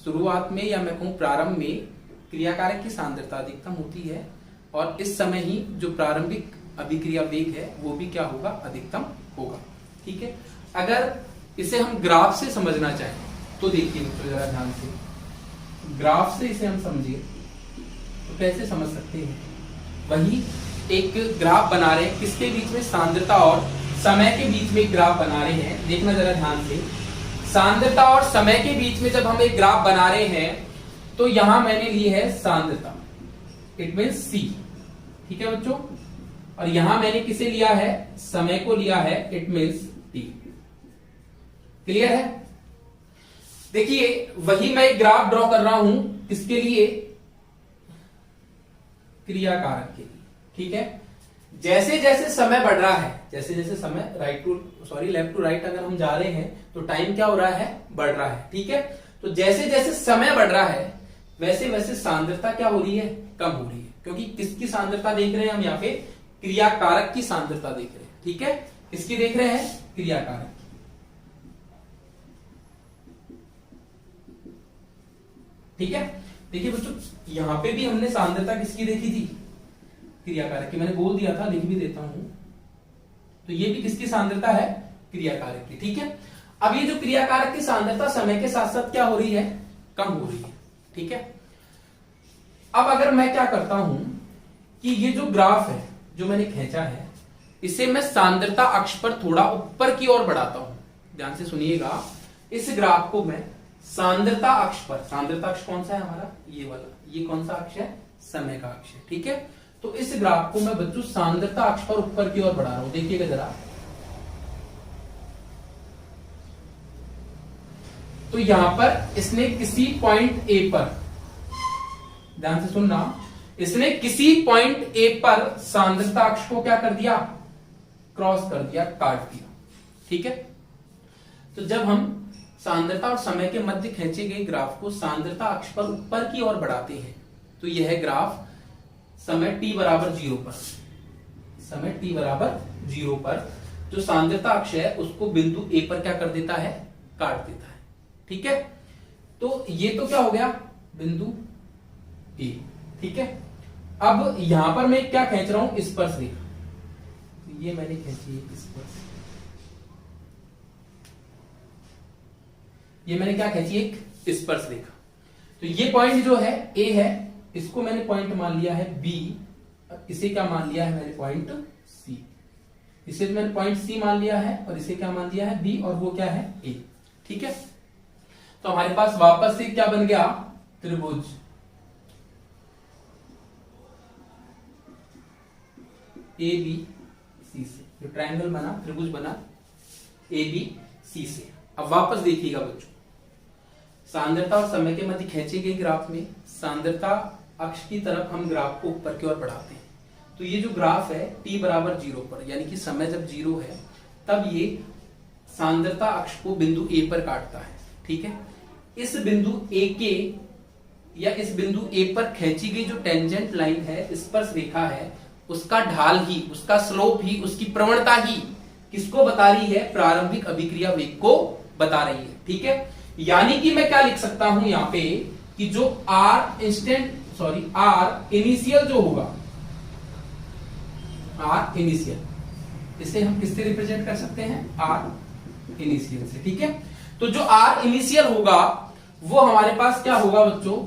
शुरुआत में या मैं कहूं प्रारंभ में क्रियाकारक की सांद्रता अधिकतम होती है और इस समय ही जो प्रारंभिक अभिक्रिया वेग है वो भी क्या होगा? अधिकतम होगा। ठीक है, अगर इसे हम ग्राफ से समझना चाहें तो देखिए जरा ध्यान से, ग्राफ से इसे हम समझिए तो कैसे समझ सकते हैं? वही एक ग्राफ बना रहे हैं, किसके बीच में? सांद्रता और समय के बीच में एक ग्राफ बना रहे हैं। देखना जरा ध्यान से, सांद्रता और समय के बीच में जब हम एक ग्राफ बना रहे हैं तो यहां मैंने ली है सांद्रता, इट मींस C। ठीक है बच्चों, और यहां मैंने किसे लिया है? समय को लिया है, इट मींस T। क्लियर है? देखिए वही मैं एक ग्राफ ड्रॉ कर रहा हूं, किसके लिए? क्रियाकारक के लिए। ठीक है, जैसे जैसे समय बढ़ रहा है, जैसे जैसे समय लेफ्ट टू राइट अगर हम जा रहे हैं तो टाइम क्या हो रहा है? बढ़ रहा है। ठीक है, तो जैसे जैसे समय बढ़ रहा है वैसे वैसे सांद्रता क्या हो रही है? कम हो रही है। क्योंकि किसकी सांद्रता देख रहे हैं हम यहाँ पे? क्रियाकारक की सांद्रता देख रहे हैं। ठीक है, किसकी देख रहे हैं? क्रियाकारक। ठीक है, देखिए बच्चों यहां पे भी हमने सांद्रता किसकी देखी थी? क्रियाकारक की। मैंने बोल दिया था, लिख भी देता हूं। तो ये भी किसकी सांद्रता है? क्रियाकारक की। ठीक है, अब ये जो क्रियाकारक की सांद्रता समय के साथ साथ क्या हो रही है? कम हो रही है। ठीक है, अब अगर मैं क्या करता हूं कि ये जो ग्राफ है जो मैंने खींचा है इसे मैं सांद्रता अक्ष पर थोड़ा ऊपर की ओर बढ़ाता हूं। ध्यान से सुनिएगा, इस ग्राफ को मैं सांद्रता अक्ष पर, सांद्रता अक्ष कौन सा है हमारा? ये वाला। ये कौन सा अक्ष है? समय का अक्ष है। ठीक है, तो इस ग्राफ को मैं बच्चों सांद्रता अक्ष पर ऊपर की ओर बढ़ा रहा हूं। देखिएगा जरा, तो यहां पर इसने किसी पॉइंट ए पर, ध्यान से सुनना, इसने किसी पॉइंट ए पर सांद्रता अक्ष को क्या कर दिया? क्रॉस कर दिया, काट दिया। ठीक है, तो जब हम सांद्रता और समय के मध्य खींचे गए ग्राफ को सांद्रता अक्ष पर ऊपर की ओर बढ़ाते हैं तो यह ग्राफ समय t बराबर 0 पर, समय t बराबर 0 पर जो सांद्रता अक्ष है उसको बिंदु A पर क्या कर देता है? काट देता है। ठीक है, तो ये तो क्या हो गया? बिंदु A। ठीक है, अब यहां पर मैं क्या खींच रहा हूं? स्पर्श रेखा। ये मैंने खींची है स्पर्श, ये मैंने क्या खींची? एक स्पर्श रेखा। तो ये पॉइंट जो है ए है, इसको मैंने पॉइंट मान लिया है बी, इसे क्या मान लिया है मैंने पॉइंट सी, इसे मैंने पॉइंट सी मान लिया है और इसे क्या मान लिया है बी, और वो क्या है ए। ठीक है, तो हमारे पास वापस से क्या बन गया, त्रिभुज ए बी सी से, जो ट्रायंगल बना, त्रिभुज बना ए बी सी से। अब वापस देखिएगा बच्चों, सांद्रता और समय के मध्य खींचे गए ग्राफ में सांद्रता अक्ष की तरफ हम ग्राफ को ऊपर की ओर बढ़ाते हैं, तो ये जो ग्राफ है t बराबर 0 पर, यानी कि समय जब 0 है तब ये सांद्रता अक्ष को बिंदु A पर काटता है। ठीक है, इस बिंदु A के या इस बिंदु A पर खींची गई जो टेंजेंट लाइन है, स्पर्श रेखा है, उसका ढाल ही, उसका स्लोप ही, उसकी प्रवणता ही किसको बता रही है, प्रारंभिक अभिक्रिया वेग को बता रही है। ठीक है, यानी कि मैं क्या लिख सकता हूं यहां पे कि जो R इनिशियल जो होगा, R इनिशियल, इसे हम किससे रिप्रेजेंट कर सकते हैं, R इनिशियल से। ठीक है, तो जो R इनिशियल होगा वो हमारे पास क्या होगा बच्चों,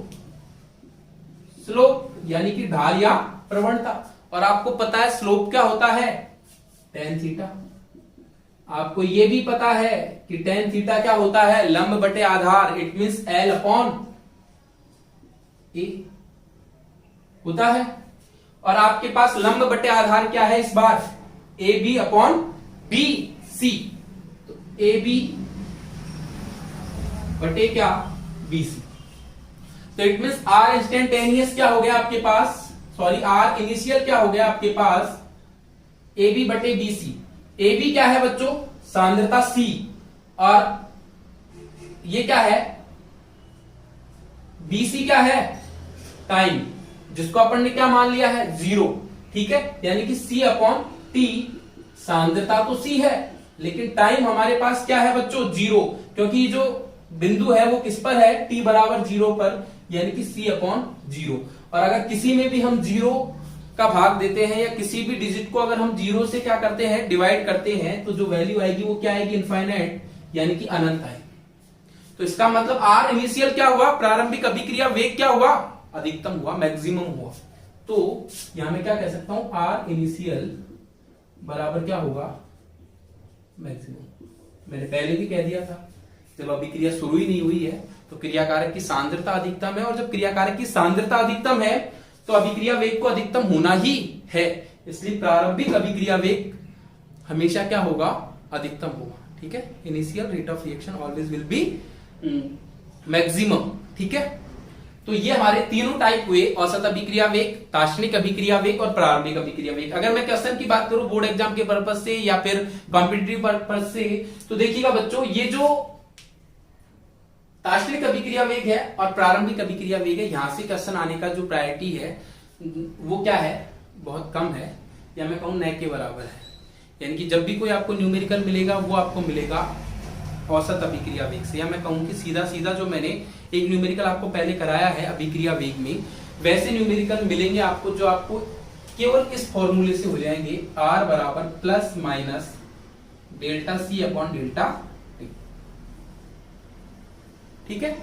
स्लोप, यानी कि ढाल या प्रवणता। और आपको पता है स्लोप क्या होता है, tan थीटा। आपको यह भी पता है कि tan थीटा क्या होता है, लंब बटे आधार, it means L upon A होता है। और आपके पास लंब बटे आधार क्या है इस बार, A B upon B C, तो ए बी बटे क्या, बी सी। तो इट मींस आर इंस्टेंटेनियस क्या हो गया आपके पास, आर इनिशियल क्या हो गया आपके पास, ए बी बटे बी सी। ए बी क्या है बच्चों, सांद्रता सी, और ये क्या है, बी सी क्या है, टाइम, जिसको अपन ने क्या मान लिया है, 0। ठीक है, यानी कि c अपॉन टी, सांद्रता तो c है लेकिन टाइम हमारे पास क्या है बच्चों, 0, क्योंकि जो बिंदु है वो किस पर है, t बराबर 0 पर, यानी कि c अपॉन 0। और अगर किसी में भी हम 0 का भाग देते हैं या किसी भी डिजिट को अगर हम 0 से क्या करते हैं, डिवाइड करते हैं, तो जो वैल्यू आएगी वो क्या आएगी, इनफाइनाइट, यानी कि अनंत आएगी। तो इसका मतलब R इनिशियल क्या हुआ, प्रारंभिक अभिक्रिया वेग क्या हुआ, अधिकतम हुआ, मैक्सिमम हुआ। तो यहां मैं क्या कह सकता हूं, R इनिशियल बराबर क्या होगा, मैक्सिमम। मैंने पहले भी कह दिया था, जब अभिक्रिया शुरू ही नहीं हुई है तो क्रियाकारक की सांद्रता अधिकतम है, और जब क्रियाकारक की सांद्रता अधिकतम है तो अभिक्रिया वेग को अधिकतम होना ही है, इसलिए प्रारंभिक अभिक्रिया वेग हमेशा क्या होगा, अधिकतम होगा। ठीक है, initial rate of reaction always will be maximum. ठीक है, तो ये हमारे तीनों टाइप हुए, औसत अभिक्रिया वेग, तात्क्षणिक अभिक्रिया वेग और प्रारंभिक अभिक्रिया वेग। अगर मैं क्वेश्चन की बात करूं बोर्ड एग्जाम के पर्पज से या फिर कॉम्पिटिटिव पर्पज से, तो देखिएगा बच्चों, ये जो तात्क्षणिक अभिक्रिया वेग है और प्रारंभिक अभिक्रिया वेग है, यहां से क्वेश्चन आने का जो प्रायोरिटी है वो क्या है, बहुत कम है, या मैं कहूं न के बराबर है। यानी कि जब भी कोई आपको न्यूमेरिकल मिलेगा वो आपको मिलेगा औसत अभिक्रिया वेग से, या मैं कहूं कि सीधा सीधा जो मैंने एक न्यूमेरिकल आपको पहले कराया है अभिक्रिया वेग में, वैसे न्यूमेरिकल मिलेंगे आपको, जो आपको केवल इस फॉर्मूले से हो जाएंगे, R बराबर plus minus delta C upon delta T। ठीक है,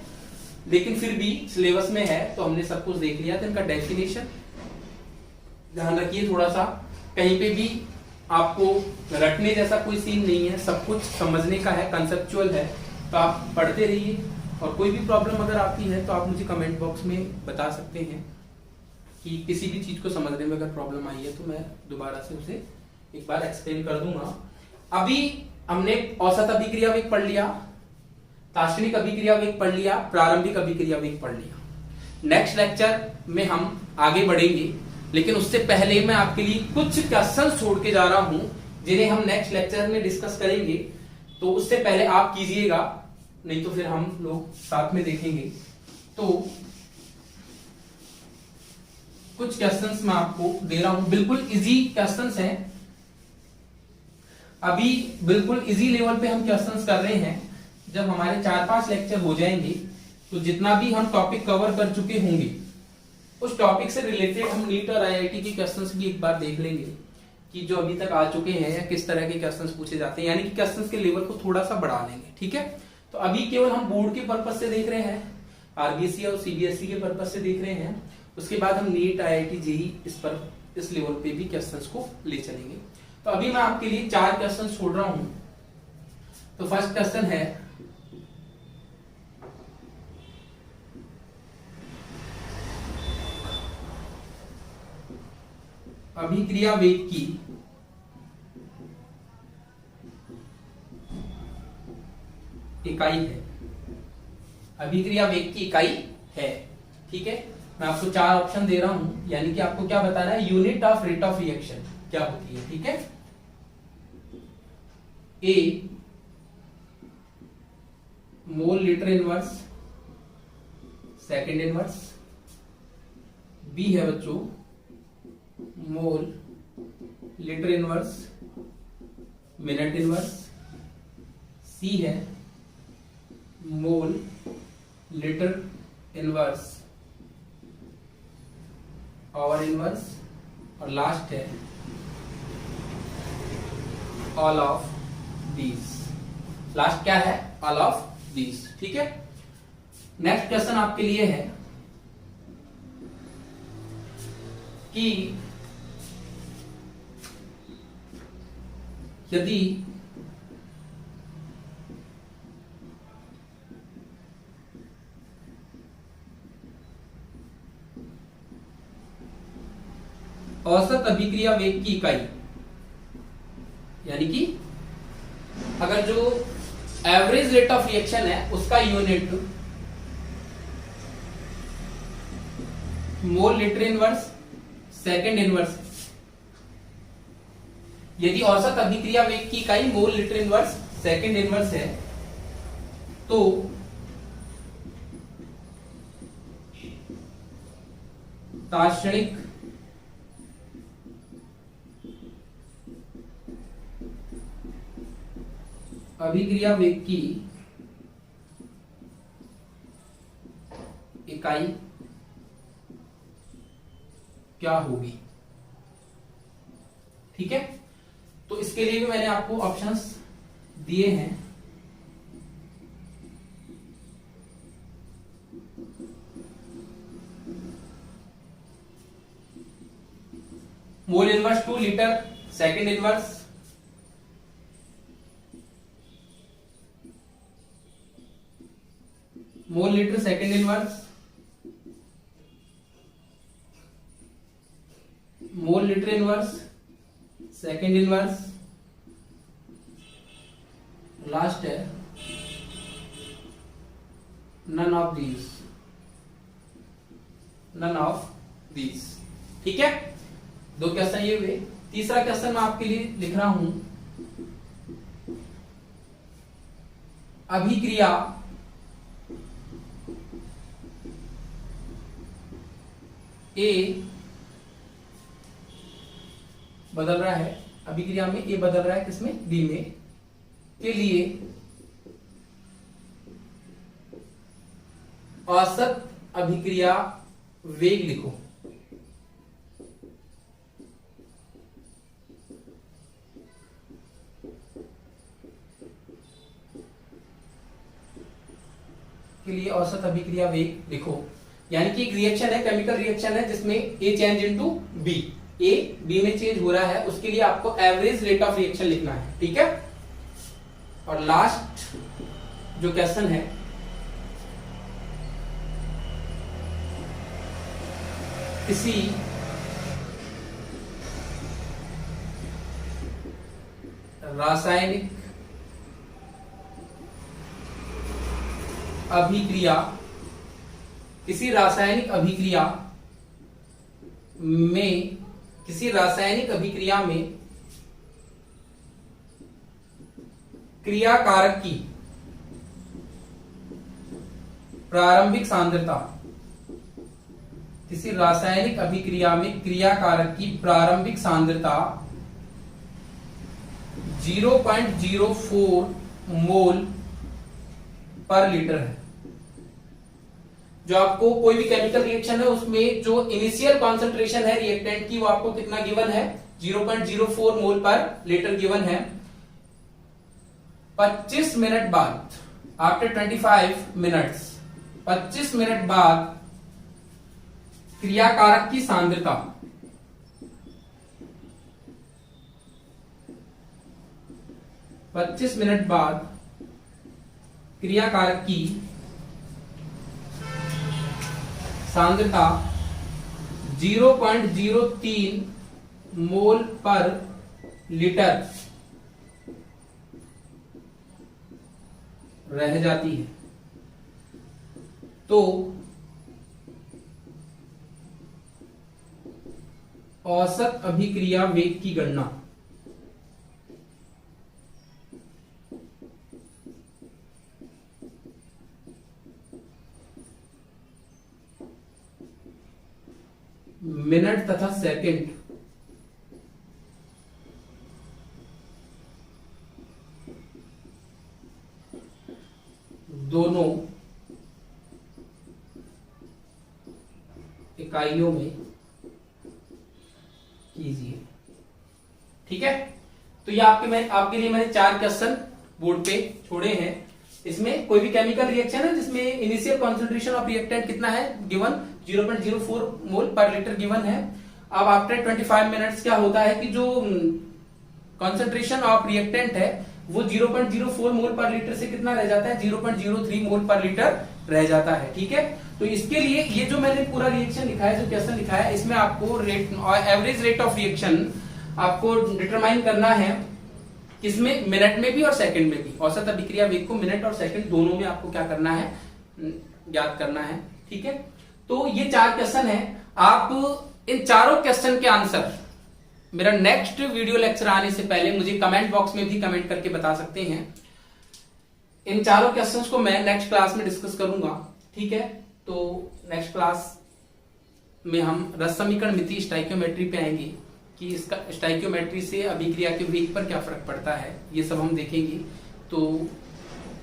लेकिन फिर भी सिलेबस में है तो हमने सब कुछ देख लिया, तो इनका डेफिनेशन ध्यान रखिए थोड़ा सा, कहीं पे भी आपको रटने जैसा कोई सीन नहीं है, सब कुछ समझने का है, कंसेप्चुअल है, तो आप पढ़ते रहिए। और कोई भी प्रॉब्लम अगर आती है तो आप मुझे कमेंट बॉक्स में बता सकते हैं कि किसी भी चीज को समझने में अगर प्रॉब्लम आई है, तो मैं दोबारा से उसे एक बार एक्सप्लेन कर दूंगा। अभी हमने औसत अभिक्रिया वेग पढ़ लिया, तात्क्षणिक अभिक्रिया वेग पढ़ लिया, प्रारंभिक अभिक्रिया वेग पढ़ लिया। नेक्स्ट लेक्चर में हम आगे बढ़ेंगे, लेकिन उससे पहले मैं आपके लिए कुछ क्वेश्चन छोड़ के जा रहा हूं जिन्हें हम नेक्स्ट लेक्चर में डिस्कस करेंगे, तो उससे पहले आप कीजिएगा, नहीं तो फिर हम लोग साथ में देखेंगे। तो कुछ क्वेश्चंस मैं आपको दे रहा हूं, बिल्कुल इजी क्वेश्चंस हैं, अभी बिल्कुल इजी लेवल पे हम क्वेश्चंस कर रहे हैं। जब हमारे 4-5 लेक्चर हो जाएंगे तो जितना भी हम टॉपिक कवर कर चुके होंगे उस टॉपिक से रिलेटेड हम नीट और आईआईटी के क्वेश्चंस भी एक बार देख लेंगे कि जो अभी तक आ चुके हैं या किस तरह के क्वेश्चंस पूछे जाते हैं, यानी कि क्वेश्चंस के लेवल को थोड़ा सा बढ़ा लेंगे। ठीक है, तो अभी केवल हम बोर्ड के पर्पज से देख रहे हैं, आरबीएसई और सीबीएसई के पर्पज से देख रहे हैं, उसके बाद हम नीट आईआईटी जेईई इस लेवल पे भी क्वेश्चंस को ले चलेंगे। तो अभी मैं आपके लिए 4 क्वेश्चन छोड़ रहा हूं। तो फर्स्ट क्वेश्चन है, अभिक्रिया वेग की इकाई है। अभिक्रिया वेग की इकाई है, ठीक है। मैं आपको 4 ऑप्शन दे रहा हूं, यानी कि आपको क्या बताना है, unit of rate of reaction क्या होती है, ठीक है। A mole litre inverse second inverse, B है बच्चों mole litre inverse minute inverse, C है mole litre inverse hour inverse, और लास्ट है ऑल ऑफ दीज। लास्ट क्या है, ऑल ऑफ दीज, ठीक है। नेक्स्ट क्वेश्चन आपके लिए है कि यदि औसत अभिक्रिया वेग की इकाई, यानी कि अगर जो एवरेज रेट ऑफ रिएक्शन है उसका unit mole litre inverse second inverse, यदि औसत अभिक्रिया वेग की इकाई मोल लीटर इनवर्स सेकंड इनवर्स है, तो तार्क्षणिक अभिक्रिया वेग की इकाई क्या होगी, ठीक है। तो इसके लिए भी मैंने आपको ऑप्शंस दिए हैं। Mole inverse 2 litre second inverse, mole litre second inverse, mole litre inverse second inverse, last है none of these, none of these, ठीक है। 2 क्वेश्चन ये हुए। तीसरा क्वेश्चन मैं आपके लिए लिख रहा हूं, अभिक्रिया ए बदल रहा है, अभिक्रिया में ए बदल रहा है, किसमें, बी में, के लिए औसत अभिक्रिया वेग लिखो। के लिए औसत अभिक्रिया वेग लिखो, यानी कि एक रिएक्शन है, केमिकल रिएक्शन है जिसमें A change into B, A B में चेंज हो रहा है, उसके लिए आपको एवरेज रेट ऑफ रिएक्शन लिखना है, ठीक है। और लास्ट जो क्वेश्चन है, किसी रासायनिक अभिक्रिया, किसी रासायनिक अभिक्रिया में, किसी रासायनिक अभिक्रिया में क्रियाकारक की प्रारंभिक सांद्रता, किसी रासायनिक अभिक्रिया में क्रियाकारक की प्रारंभिक सांद्रता 0.04 मोल पर लीटर है। जो आपको कोई भी केमिकल रिएक्शन है उसमें जो इनिशियल कॉन्सेंट्रेशन है रिएक्टेंट की, वो आपको कितना गिवन है, 0.04 मोल पर लीटर गिवन है। 25 मिनट बाद, आफ्टर 25 मिनट्स, 25 मिनट बाद क्रियाकारक की सांद्रता, पच्चीस मिनट बाद क्रियाकारक की सांद्रता 0.03 मोल पर लीटर रह जाती है। तो औसत अभिक्रिया वेग की गणना, मिनट तथा सेकंड दोनों इकाइयों में कीजिए। ठीक है, तो ये आपके लिए मैंने 4 क्वेश्चन बोर्ड पे छोड़े हैं। इसमें कोई भी केमिकल रिएक्शन है जिसमें इनिशियल कॉन्सेंट्रेशन ऑफ रिएक्टेंट कितना है गिवन 0.04 मोल पर लीटर गिवन है। अब आफ्टर 25 मिनट्स क्या होता है कि जो कॉन्सेंट्रेशन ऑफ रिएक्टेंट है वो 0.04 मोल पर लीटर से कितना रह जाता है, 0.03 मोल पर लीटर रह जाता है। ठीक है, तो इसके लिए ये जो मैंने पूरा रिएक्शन लिखा है, जो क्वेश्चन लिखा है, इसमें आपको rate average rate of reaction आपको डिटरमाइन करना है, किसमें, मिनट में भी और सेकंड में भी। औसत अभिक्रिया वेग को मिनट और सेकंड दोनों में आपको क्या करना है, ज्ञात करना है। ठीक है, तो ये 4 क्वेश्चन है। आप इन चारों क्वेश्चन के आंसर मेरा नेक्स्ट वीडियो लेक्चर आने से पहले मुझे कमेंट बॉक्स में भी कमेंट करके बता सकते हैं। इन चारों क्वेश्चंस को मैं नेक्स्ट क्लास में डिस्कस करूंगा। ठीक है, तो नेक्स्ट क्लास में हम रस समीकरण मिति स्टाइकियोमेट्री पे आएंगे कि इसका स्टाइकियोमेट्री से अभिक्रिया के वेग पर क्या फर्क पड़ता है, ये सब हम देखेंगे। तो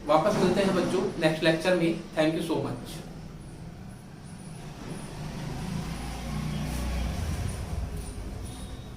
वापस मिलते हैं बच्चों नेक्स्ट लेक्चर में। Thank you so much.